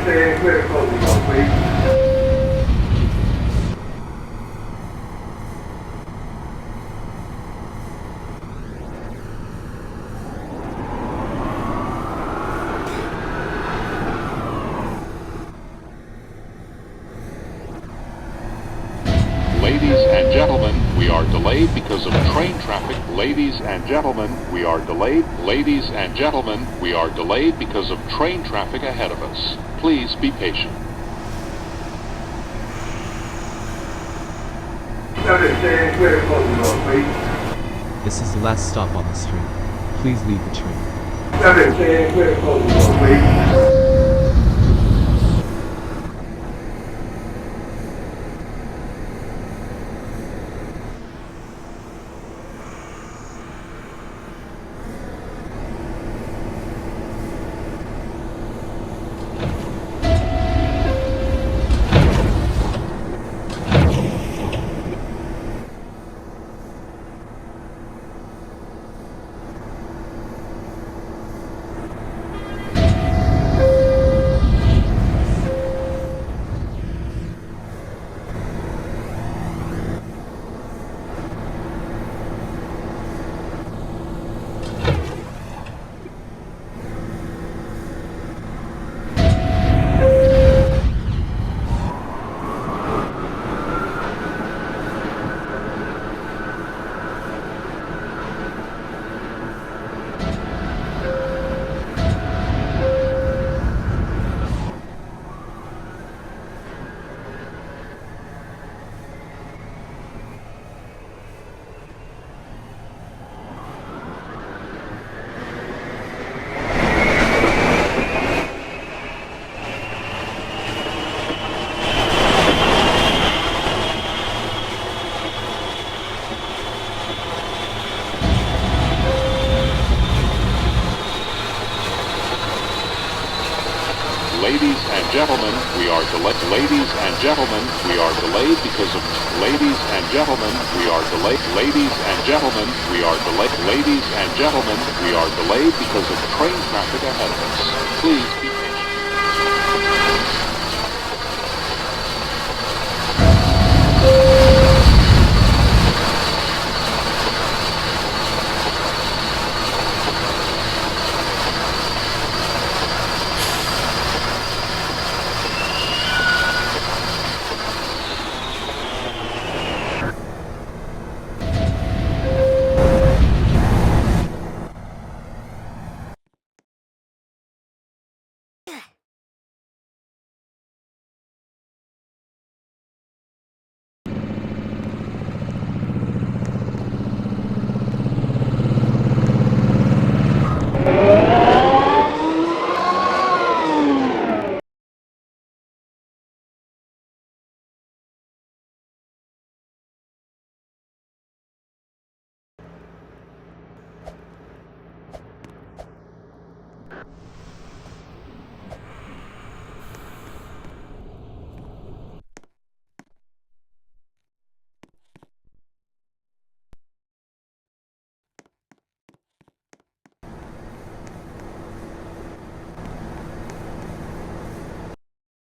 stand clear of closing door, please. Ladies and gentlemen, we are delayed because of train traffic. Ladies and gentlemen, we are delayed. Ladies and gentlemen, we are delayed because of train traffic ahead of us. Please be patient. Stand clear of closing door, please. This is the last stop on the street. Please leave the train. Stand clear of closing door, please. Ladies and gentlemen, we are delayed. Ladies and gentlemen, we are delayed because of. Ladies and gentlemen, we are delayed. Ladies and gentlemen, we are delayed. Ladies and gentlemen, we are delayed because of train traffic ahead of us. Please be patient.